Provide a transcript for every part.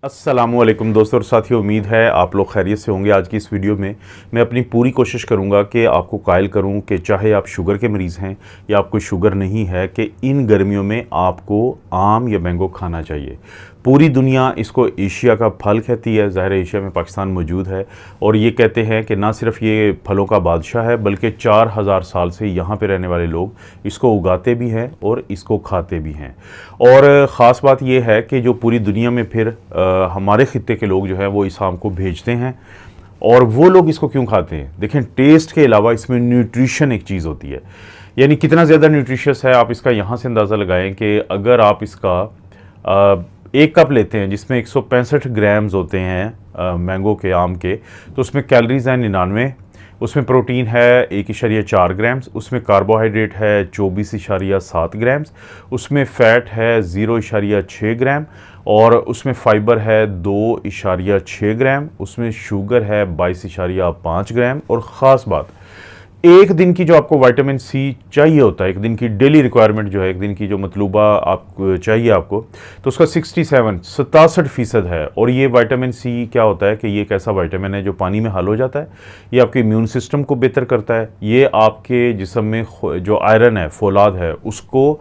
अस्सलामुअलैकुम दोस्तों और साथियों, उम्मीद है आप लोग खैरियत से होंगे। आज की इस वीडियो में मैं अपनी पूरी कोशिश करूंगा कि आपको कायल करूं कि चाहे आप शुगर के मरीज़ हैं या आपको शुगर नहीं है, कि इन गर्मियों में आपको आम या मैंगो खाना चाहिए। पूरी दुनिया इसको एशिया का फल कहती है। ज़ाहिर एशिया में पाकिस्तान मौजूद है और ये कहते हैं कि ना सिर्फ ये फलों का बादशाह है बल्कि 4000 साल से यहाँ पे रहने वाले लोग इसको उगाते भी हैं और इसको खाते भी हैं। और ख़ास बात ये है कि जो पूरी दुनिया में फिर हमारे ख़ित्ते के लोग जो हैं वो इस आम को भेजते हैं। और वो लोग इसको क्यों खाते हैं? देखें, टेस्ट के अलावा इसमें न्यूट्रिशन एक चीज़ होती है। यानी कितना ज़्यादा न्यूट्रिशियस है आप इसका यहाँ से अंदाज़ा लगाएं कि अगर आप इसका एक कप लेते हैं जिसमें 165 ग्राम्स होते हैं मैंगो के, आम के, तो उसमें कैलोरीज़ हैं 99, उसमें प्रोटीन है 1.4 ग्राम्स, उसमें कार्बोहाइड्रेट है 24.7 ग्राम्स, उसमें फ़ैट है 0.6 ग्राम और उसमें फ़ाइबर है 2.6 ग्राम, उसमें शुगर है 22.5 ग्राम। और ख़ास बात, एक दिन की जो आपको विटामिन सी चाहिए होता है, एक दिन की डेली रिक्वायरमेंट जो है, एक दिन की जो मतलूबा आप चाहिए आपको, तो उसका 67% है। और ये विटामिन सी क्या होता है कि ये एक ऐसा विटामिन है जो पानी में हल हो जाता है। ये आपके इम्यून सिस्टम को बेहतर करता है। ये आपके जिस्म में जो आयरन है, फौलाद है, उसको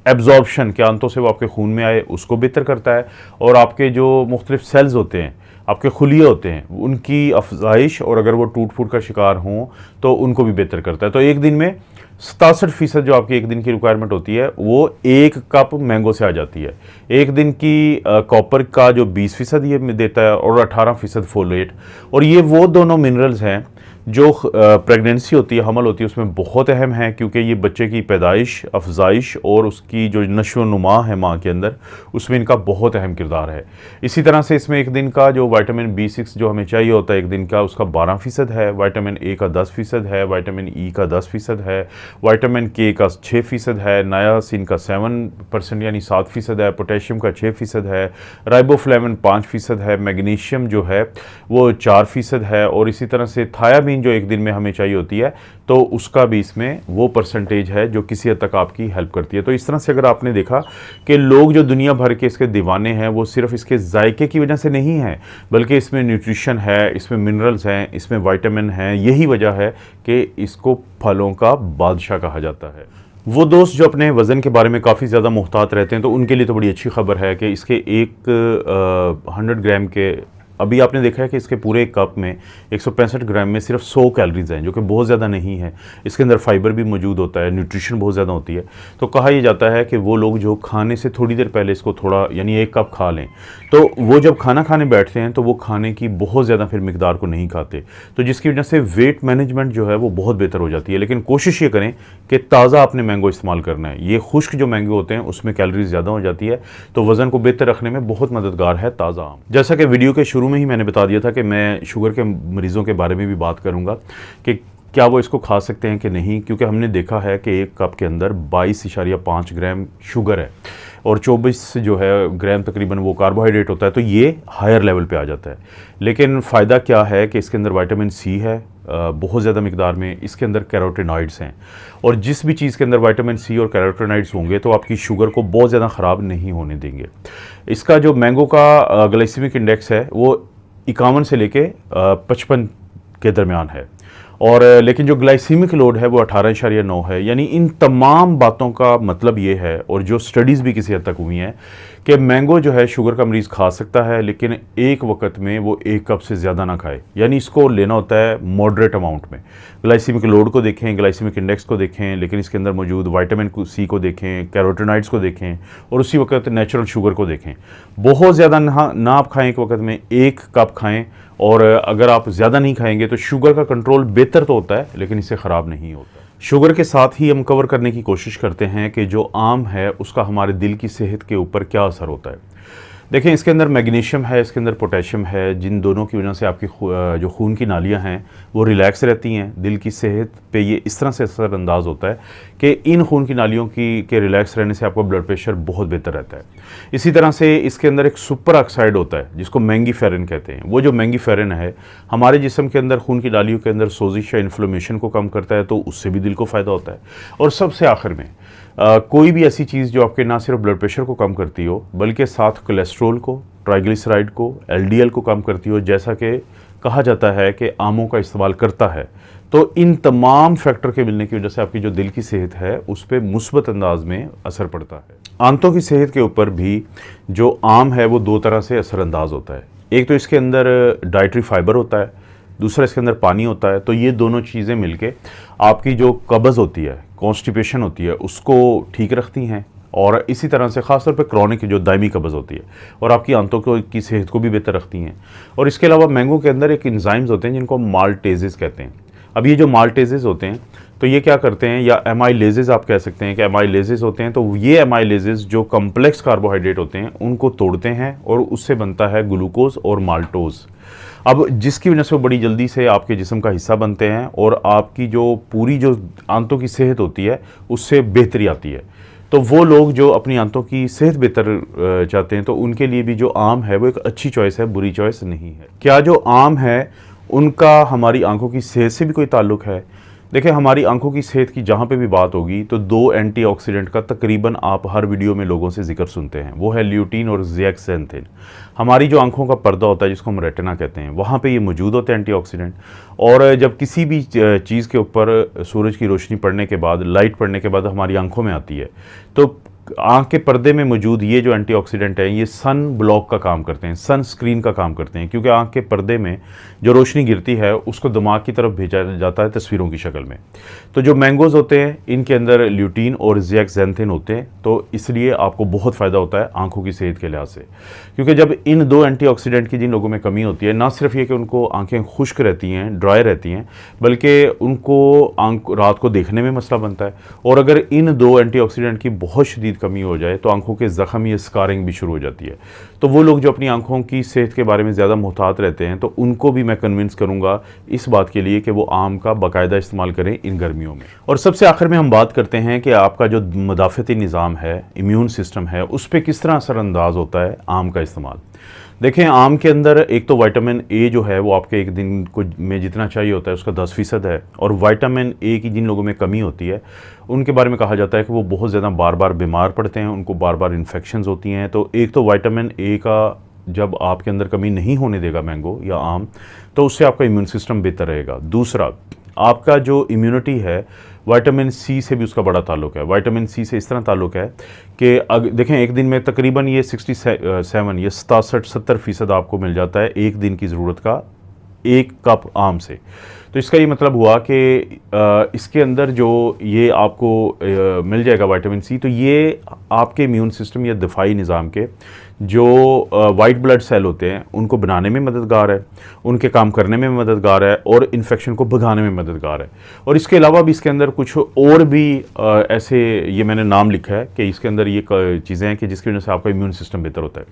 एब्जॉर्प्शन के अंतों से वो आपके खून में आए उसको बेहतर करता है। और आपके जो मुख्तलिफ सेल्स होते हैं, आपके खुलिये होते हैं, उनकी अफजाइश और अगर वो टूट फूट का शिकार हों तो उनको भी बेहतर करता है। तो एक दिन में 67% जो आपकी एक दिन की रिक्वायरमेंट होती है वो एक कप मैंगो से आ जाती है। एक दिन की कॉपर का जो 20% ये देता है और 18% फोलेट। और ये वो दोनों मिनरल्स हैं जो प्रेगनेंसी होती है, हमल होती है, उसमें बहुत अहम है, क्योंकि ये बच्चे की पैदाइश, अफजाइश और उसकी जो नशो नुमा है माँ के अंदर, उसमें इनका बहुत अहम किरदार है। इसी तरह से इसमें एक दिन का जो विटामिन B6 जो हमें चाहिए होता है एक दिन का, उसका 12% है, विटामिन A का 10% है, विटामिन E का 10% है, विटामिन K का 6% है, नायासिन का 7% यानी 7% है, पोटेशियम का 6% है, राइबोफ्लेविन 5% है, मैग्नीशियम जो है वो 4% है। और इसी तरह से थायामीन जो एक दिन में हमें चाहिए होती है, तो उसका भी इसमें वो परसेंटेज है जो किसी हद तक आपकी हेल्प करती है। तो इस तरह से अगर आपने देखा कि लोग जो दुनिया भर के इसके दीवाने हैं वो सिर्फ इसके जायके की वजह से नहीं है, बल्कि इसमें न्यूट्रिशन है, इसमें मिनरल्स हैं, इसमें विटामिन हैं। यही वजह है कि इसको फलों का बादशाह कहा जाता है। वो दोस्त जो अपने वज़न के बारे में काफ़ी ज़्यादा मुहतात रहते हैं, तो उनके लिए तो बड़ी अच्छी खबर है कि इसके 100 ग्राम के, अभी आपने देखा है कि इसके पूरे कप में 165 ग्राम में सिर्फ 100 कैलोरीज हैं, जो कि बहुत ज़्यादा नहीं है। इसके अंदर फाइबर भी मौजूद होता है, न्यूट्रिशन बहुत ज़्यादा होती है। तो कहा यह जाता है कि वो लोग जो खाने से थोड़ी देर पहले इसको थोड़ा यानी एक कप खा लें, तो वो जब खाना खाने बैठते हैं तो वो खाने की बहुत ज़्यादा फिर मिकदार को नहीं खाते, तो जिसकी वजह से वेट मैनेजमेंट जो है वो बहुत बेहतर हो जाती है। लेकिन कोशिश ये करें कि ताज़ा आपने मैंगो इस्तेमाल करना है। ये खुश्क जो मैंगो होते हैं उसमें कैलोरीज ज़्यादा हो जाती है, तो वज़न को बेहतर रखने में बहुत मददगार है ताज़ा आम। जैसा कि वीडियो के शुरू में ही मैंने बता दिया था कि मैं शुगर के मरीज़ों के बारे में भी बात करूंगा कि क्या वो इसको खा सकते हैं कि नहीं, क्योंकि हमने देखा है कि एक कप के अंदर 22.5 ग्राम शुगर है और 24 जो है ग्राम तकरीबन वो कार्बोहाइड्रेट होता है, तो ये हायर लेवल पे आ जाता है। लेकिन फ़ायदा क्या है कि इसके अंदर विटामिन सी है बहुत ज़्यादा मिकदार में, इसके अंदर कैरोटीनॉइड्स हैं, और जिस भी चीज़ के अंदर विटामिन सी और कैरोटीनॉइड्स होंगे तो आपकी शुगर को बहुत ज़्यादा ख़राब नहीं होने देंगे। इसका जो मैंगो का ग्लाइसेमिक इंडेक्स है वो 51 से लेके 55 के दरमियान है, और लेकिन जो ग्लाइसीमिक लोड है वो 18.9 है। यानी इन तमाम बातों का मतलब ये है, और जो स्टडीज़ भी किसी हद तक हुई हैं, कि मैंगो जो है शुगर का मरीज़ खा सकता है, लेकिन एक वक्त में वो एक कप से ज़्यादा ना खाए। यानी इसको लेना होता है मॉडरेट अमाउंट में। ग्लाइसीमिक लोड को देखें, ग्लाइसीमिक इंडेक्स को देखें, लेकिन इसके अंदर मौजूद विटामिन सी को देखें, कैरोटीनॉइड्स को देखें, और उसी वक्त नेचुरल शुगर को देखें। बहुत ज़्यादा ना आप खाएँ एक वक्त में, एक कप खाएँ, और अगर आप ज़्यादा नहीं खाएंगे तो शुगर का कंट्रोल बेहतर तो होता है लेकिन इससे ख़राब नहीं होता। शुगर के साथ ही हम कवर करने की कोशिश करते हैं कि जो आम है उसका हमारे दिल की सेहत के ऊपर क्या असर होता है। देखें, इसके अंदर मैग्नीशियम है, इसके अंदर पोटेशियम है, जिन दोनों की वजह से आपकी जो खून की नालियाँ हैं वो रिलैक्स रहती हैं। दिल की सेहत पे ये इस तरह से असरअंदाज होता है कि इन खून की नालियों के रिलैक्स रहने से आपका ब्लड प्रेशर बहुत बेहतर रहता है। इसी तरह से इसके अंदर एक सुपर ऑक्साइड होता है जिसको मैंगीफेरिन कहते हैं। वो जो मैंगीफेरिन है हमारे जिस्म के अंदर, खून की नालियों के अंदर सोजिश या इन्फ्लेमेशन को कम करता है, तो उससे भी दिल को फ़ायदा होता है। और सबसे आखिर में कोई भी ऐसी चीज़ जो आपके ना सिर्फ ब्लड प्रेशर को कम करती हो बल्कि साथ कोलेस्ट्रोल को, ट्राइग्लिसराइड को, एलडीएल को कम करती हो, जैसा कि कहा जाता है कि आमों का इस्तेमाल करता है। तो इन तमाम फैक्टर के मिलने की वजह से आपकी जो दिल की सेहत है उस पर मुस्बत अंदाज में असर पड़ता है। आंतों की सेहत के ऊपर भी जो आम है वो दो तरह से असरअंदाज होता है। एक तो इसके अंदर डाइटरी फाइबर होता है, दूसरा इसके अंदर पानी होता है। तो ये दोनों चीज़ें मिलके आपकी जो कब्ज़ होती है, कॉन्स्टिपेशन होती है, उसको ठीक रखती हैं। और इसी तरह से ख़ासतौर पे क्रॉनिक जो दायमी कब्ज़ होती है और आपकी आंतों की सेहत को भी बेहतर रखती हैं। और इसके अलावा मैंगो के अंदर एक एंजाइम्स होते हैं जिनको माल्टेजेस कहते हैं। अब ये जो माल्टेजेस होते हैं तो ये क्या करते हैं, या एमाइलेजेस आप कह सकते हैं कि एमाइलेजेस होते हैं। तो ये एमाइलेजेस जो कम्प्लेक्स कार्बोहाइड्रेट होते हैं उनको तोड़ते हैं और उससे बनता है ग्लूकोज और माल्टोज़। अब जिसकी वजह से वो बड़ी जल्दी से आपके जिस्म का हिस्सा बनते हैं और आपकी जो पूरी जो आंतों की सेहत होती है उससे बेहतरी आती है। तो वो लोग जो अपनी आंतों की सेहत बेहतर चाहते हैं तो उनके लिए भी जो आम है वो एक अच्छी चॉइस है, बुरी चॉइस नहीं है। क्या जो आम है उनका हमारी आंखों की सेहत से भी कोई ताल्लुक़ है? देखिए, हमारी आंखों की सेहत की जहाँ पे भी बात होगी तो दो एंटीऑक्सीडेंट का तकरीबन आप हर वीडियो में लोगों से जिक्र सुनते हैं, वो है ल्यूटीन और ज़ेक्सेंथिन। हमारी जो आंखों का पर्दा होता है जिसको हम रेटिना कहते हैं, वहाँ पे ये मौजूद होते हैं एंटीऑक्सीडेंट। और जब किसी भी चीज़ के ऊपर सूरज की रोशनी पड़ने के बाद, लाइट पड़ने के बाद हमारी आंखों में आती है, तो आँख के पर्दे में मौजूद ये जो एंटीऑक्सीडेंट है ये सन ब्लॉक का काम करते हैं, सन स्क्रीन का काम करते हैं। क्योंकि आँख के पर्दे में जो रोशनी गिरती है उसको दिमाग की तरफ भेजा जाता है तस्वीरों की शक्ल में। तो जो मैंगोज़ होते हैं इनके अंदर ल्यूटीन और ज़ेक्सेंथिन होते हैं, तो इसलिए आपको बहुत फ़ायदा होता है आँखों की सेहत के लिहाज से। क्योंकि जब इन दो एंटीऑक्सीडेंट की जिन लोगों में कमी होती है, ना सिर्फ ये कि उनको आँखें खुश्क रहती हैं, ड्राई रहती हैं, बल्कि उनको रात को देखने में मसला बनता है। और अगर इन दो एंटीऑक्सीडेंट की बहुत शदीद कमी हो जाए तो आंखों के ज़ख्म या स्कारिंग भी शुरू हो जाती है। तो वो लोग जो अपनी आंखों की सेहत के बारे में ज़्यादा मुहतात रहते हैं तो उनको भी मैं कन्विंस करूँगा इस बात के लिए कि वो आम का बाकायदा इस्तेमाल करें इन गर्मियों में। और सबसे आखिर में हम बात करते हैं कि आपका जो मदाफ़ती निज़ाम है, इम्यून सिस्टम है, उस पर किस तरह असरअंदाज होता है आम का इस्तेमाल। देखें, आम के अंदर एक तो विटामिन ए जो है वो आपके एक दिन को में जितना चाहिए होता है उसका 10% है। और विटामिन ए की जिन लोगों में कमी होती है उनके बारे में कहा जाता है कि वो बहुत ज़्यादा बार बार बीमार पड़ते हैं, उनको बार बार इन्फेक्शंस होती हैं। तो एक तो विटामिन ए का जब आपके अंदर कमी नहीं होने देगा मैंगो या आम, तो उससे आपका इम्यून सिस्टम बेहतर रहेगा। दूसरा, आपका जो इम्यूनिटी है विटामिन सी से भी उसका बड़ा ताल्लुक है। विटामिन सी से इस तरह ताल्लुक है कि देखें, एक दिन में तकरीबन ये 67 या 67-70% आपको मिल जाता है एक दिन की ज़रूरत का एक कप आम से। तो इसका ये मतलब हुआ कि इसके अंदर जो ये आपको मिल जाएगा विटामिन सी, तो ये आपके इम्यून सिस्टम या दिफाई निज़ाम के जो वाइट ब्लड सेल होते हैं उनको बनाने में मददगार है, उनके काम करने में मददगार है और इन्फेक्शन को भगाने में मददगार है। और इसके अलावा भी इसके अंदर कुछ और भी ऐसे ये मैंने नाम लिखा है कि इसके अंदर ये चीज़ें हैं कि जिसकी वजह से आपका इम्यून सिस्टम बेहतर होता है।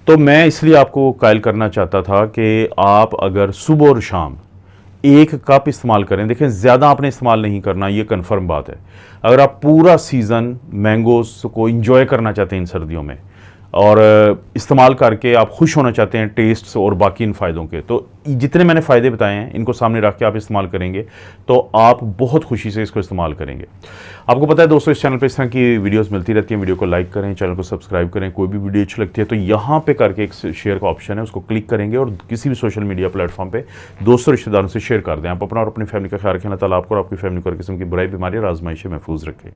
तो मैं इसलिए आपको कायल करना चाहता था कि आप अगर सुबह और शाम एक कप इस्तेमाल करें। देखें, ज़्यादा आपने इस्तेमाल नहीं करना, ये कंफर्म बात है। अगर आप पूरा सीज़न मैंगोज़ को इंजॉय करना चाहते हैं इन सर्दियों में और इस्तेमाल करके आप खुश होना चाहते हैं टेस्ट और बाकी इन फ़ायदों के, तो जितने मैंने फ़ायदे बताए हैं इनको सामने रख के आप इस्तेमाल करेंगे तो आप बहुत खुशी से इसको इस्तेमाल करेंगे। आपको पता है दोस्तों, इस चैनल पे इस तरह की वीडियोस मिलती रहती हैं। वीडियो को लाइक करें, चैनल को सब्सक्राइब करें। कोई भी वीडियो अच्छी लगती है तो यहाँ पे करके एक शेयर का ऑप्शन है, उसको क्लिक करेंगे और किसी भी सोशल मीडिया प्लेटफॉर्म पर दोस्तों रिश्तेदारों से शेयर कर दें। आप अपना और अपनी फैमिली का ख्याल रखें। अल्लाह ताला आपको और आपकी फैमिली को हर किस्म की बुराई, बीमारी और आजमाइश से महफूज रखें।